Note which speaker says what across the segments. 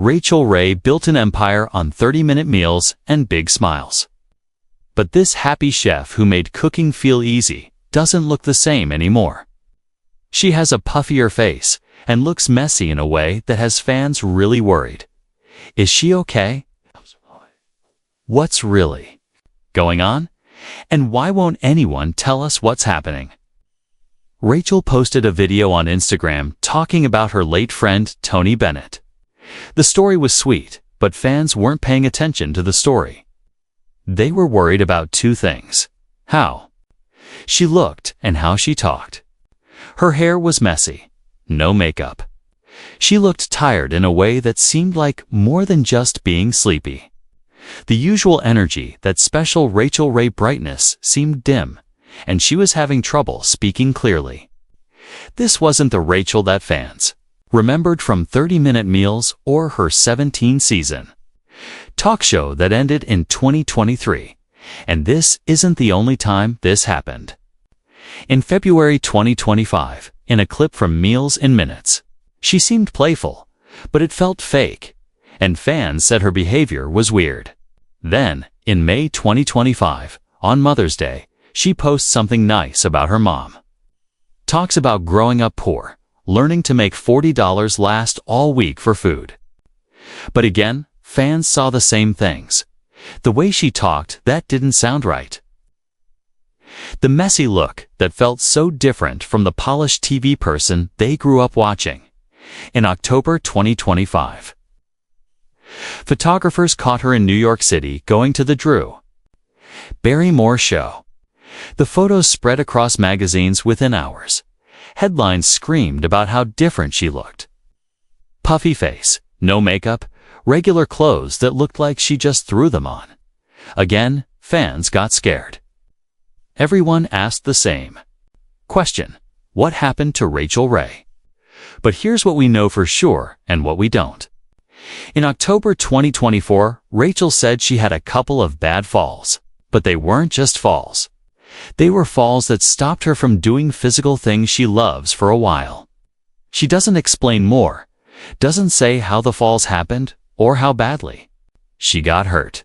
Speaker 1: Rachael Ray built an empire on 30-minute meals and big smiles. But this happy chef who made cooking feel easy doesn't look the same anymore. She has a puffier face and looks messy in a way that has fans really worried. Is she okay? What's really going on? And why won't anyone tell us what's happening? Rachael posted a video on Instagram talking about her late friend Tony Bennett. The story was sweet, but fans weren't paying attention to the story. They were worried about two things: how she looked and how she talked. Her hair was messy, no makeup. She looked tired in a way that seemed like more than just being sleepy. The usual energy, that special Rachael Ray brightness, seemed dim, and she was having trouble speaking clearly. This wasn't the Rachael that fans remembered from 30-minute meals or her 17 season talk show that ended in 2023, and this isn't the only time this happened. In February 2025, in a clip from Meals in Minutes, she seemed playful, but it felt fake, and fans said her behavior was weird. Then, in May 2025, on Mother's Day, she posts something nice about her mom. Talks about growing up poor, learning to make $40 last all week for food. But again, fans saw the same things. The way she talked, that didn't sound right. The messy look that felt so different from the polished TV person they grew up watching. In October 2025, photographers caught her in New York City going to the Drew Barrymore show. The photos spread across magazines within hours. Headlines screamed about how different she looked. Puffy face, no makeup, regular clothes that looked like she just threw them on. Again, fans got scared. Everyone asked the same question: what happened to Rachael Ray? But here's what we know for sure and what we don't. In October 2024, Rachael said she had a couple of bad falls, but they weren't just falls. They were falls that stopped her from doing physical things she loves for a while. She doesn't explain more, doesn't say how the falls happened or how badly she got hurt.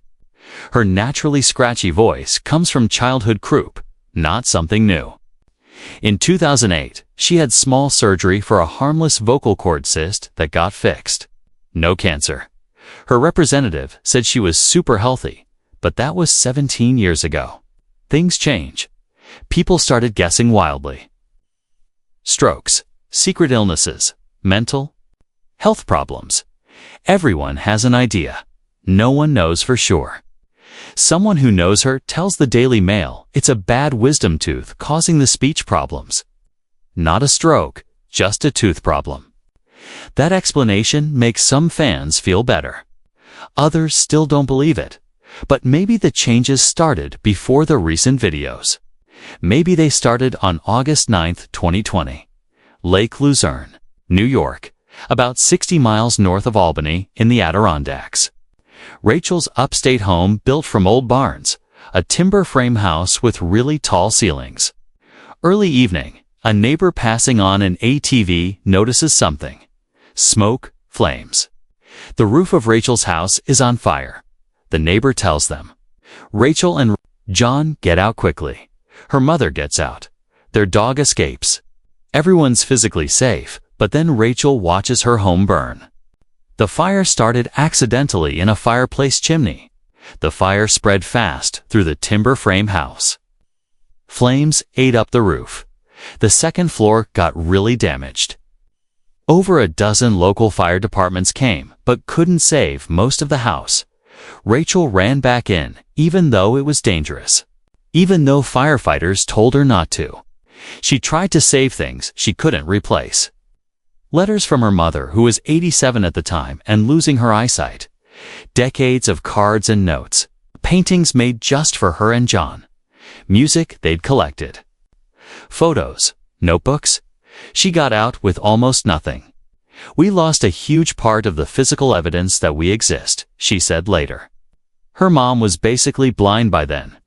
Speaker 1: Her naturally scratchy voice comes from childhood croup, not something new. In 2008, she had small surgery for a harmless vocal cord cyst that got fixed. No cancer. Her representative said she was super healthy, but that was 17 years ago. Things change. People started guessing wildly. Strokes, secret illnesses, mental health problems. Everyone has an idea. No one knows for sure. Someone who knows her tells the Daily Mail it's a bad wisdom tooth causing the speech problems. Not a stroke, just a tooth problem. That explanation makes some fans feel better. Others still don't believe it. But maybe the changes started before the recent videos. Maybe they started on August 9, 2020. Lake Luzerne, New York, about 60 miles north of Albany in the Adirondacks. Rachael's upstate home built from old barns, a timber frame house with really tall ceilings. Early evening, a neighbor passing on an ATV notices something. Smoke, flames. The roof of Rachael's house is on fire. The neighbor tells them. Rachael and John get out quickly. Her mother gets out. Their dog escapes. Everyone's physically safe, but then Rachael watches her home burn. The fire started accidentally in a fireplace chimney. The fire spread fast through the timber frame house. Flames ate up the roof. The second floor got really damaged. Over a dozen local fire departments came, but couldn't save most of the house. Rachael ran back in, even though it was dangerous. Even though firefighters told her not to. She tried to save things she couldn't replace. Letters from her mother, who was 87 at the time and losing her eyesight. Decades of cards and notes. Paintings made just for her and John. Music they'd collected. Photos, notebooks. She got out with almost nothing. We lost a huge part of the physical evidence that we exist, she said later. Her mom was basically blind by then.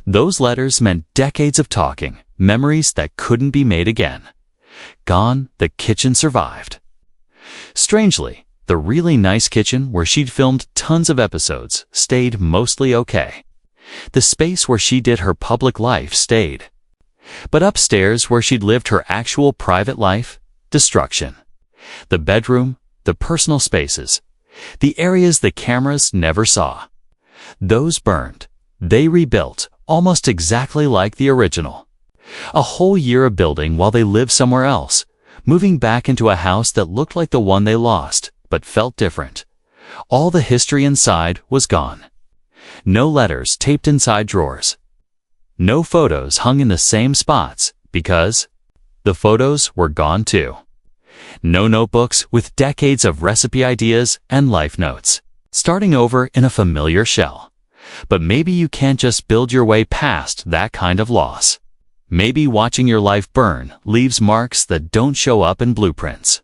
Speaker 1: Those letters meant decades of talking, memories that couldn't be made again. Gone, the kitchen survived. Strangely, The really nice kitchen where she'd filmed tons of episodes stayed mostly okay. The space where she did her public life stayed. But upstairs where she'd lived her actual private life, destruction. The bedroom, the personal spaces, the areas the cameras never saw. Those burned. They rebuilt, almost exactly like the original. A whole year of building while they lived somewhere else, moving back into a house that looked like the one they lost, but felt different. All the history inside was gone. No letters taped inside drawers. No photos hung in the same spots because the photos were gone too. No notebooks with decades of recipe ideas and life notes. Starting over in a familiar shell. But maybe you can't just build your way past that kind of loss. Maybe watching your life burn leaves marks that don't show up in blueprints.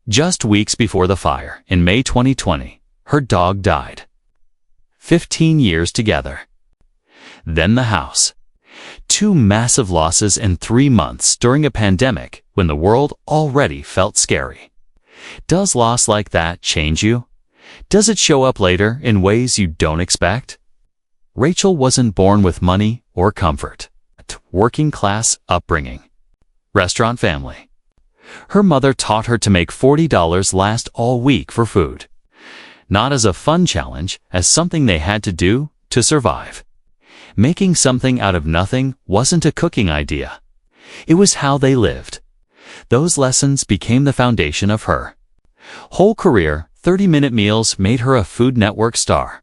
Speaker 1: Just weeks before the fire, in May 2020, her dog died. 15 years together. Then the house. 2 massive losses in 3 months during a pandemic when the world already felt scary. Does loss like that change you? Does it show up later in ways you don't expect? Rachael wasn't born with money or comfort. Working-class upbringing. Restaurant family. Her mother taught her to make $40 last all week for food. Not as a fun challenge, as something they had to do to survive. Making something out of nothing wasn't a cooking idea. It was how they lived. Those lessons became the foundation of her whole career. 30-minute meals made her a Food Network star.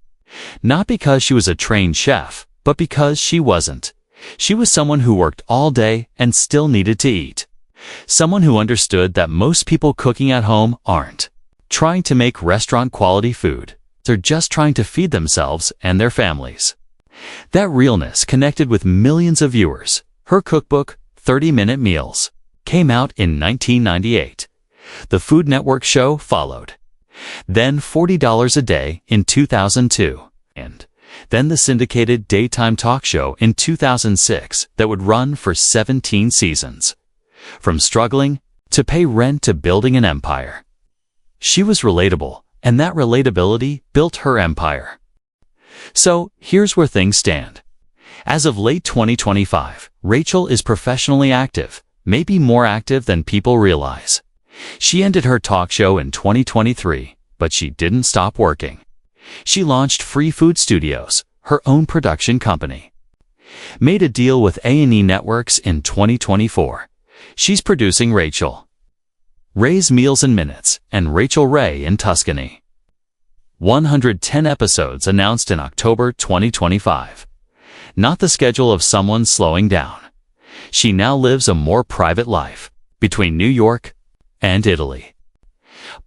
Speaker 1: Not because she was a trained chef, but because she wasn't. She was someone who worked all day and still needed to eat. Someone who understood that most people cooking at home aren't trying to make restaurant-quality food. They're just trying to feed themselves and their families. That realness connected with millions of viewers. Her cookbook, 30-Minute Meals, came out in 1998. The Food Network show followed. Then $40 a day in 2002, and then the syndicated daytime talk show in 2006 that would run for 17 seasons. From struggling to pay rent to building an empire. She was relatable, and that relatability built her empire. So, here's where things stand. As of late 2025, Rachael is professionally active, maybe more active than people realize. She ended her talk show in 2023, but she didn't stop working. She launched Free Food Studios, her own production company. Made a deal with A&E Networks in 2024. She's producing Rachael Ray's Meals in Minutes and Rachael Ray in Tuscany. 110 episodes announced in October 2025. Not the schedule of someone slowing down. She now lives a more private life between New York and Italy.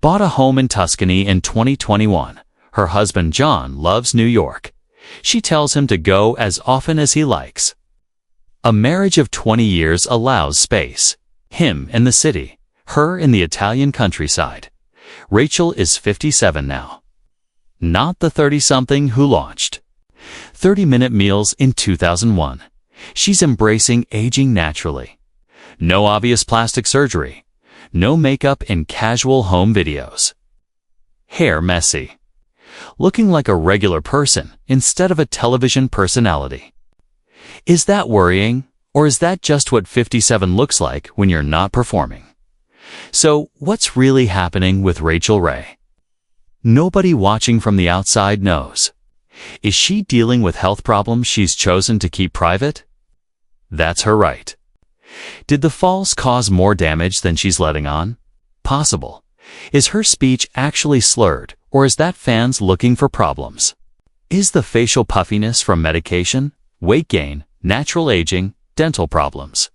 Speaker 1: Bought a home in Tuscany in 2021. Her husband John loves New York. She tells him to go as often as he likes. A marriage of 20 years allows space. Him in the city, her in the Italian countryside. Rachael is 57 now. Not the 30-something who launched 30-minute meals in 2001. She's embracing aging naturally. No obvious plastic surgery. No makeup in casual home videos. Hair messy. Looking like a regular person instead of a television personality. Is that worrying, or is that just what 57 looks like when you're not performing? So, what's really happening with Rachael Ray? Nobody watching from the outside knows. Is she dealing with health problems she's chosen to keep private? That's her right. Did the falls cause more damage than she's letting on? Possible. Is her speech actually slurred, or is that fans looking for problems? Is the facial puffiness from medication, weight gain, natural aging, dental problems?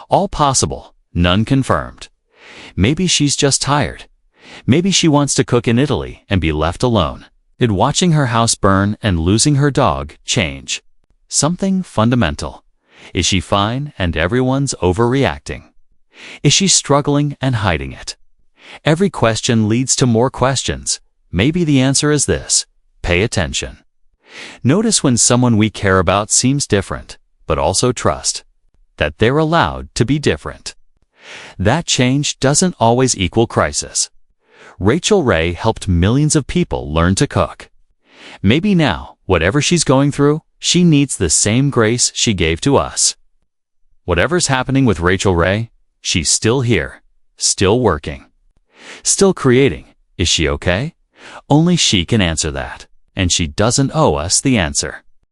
Speaker 1: All possible, none confirmed. Maybe she's just tired. Maybe she wants to cook in Italy and be left alone. Did watching her house burn and losing her dog change something fundamental? Is she fine and everyone's overreacting? Is she struggling and hiding it? Every question leads to more questions. Maybe the answer is this: pay attention. Notice when someone we care about seems different, but also trust that they're allowed to be different. That change doesn't always equal crisis. Rachael Ray helped millions of people learn to cook. Maybe now, whatever she's going through, she needs the same grace she gave to us. Whatever's happening with Rachael Ray, she's still here, still working, still creating. Is she okay? Only she can answer that, and she doesn't owe us the answer.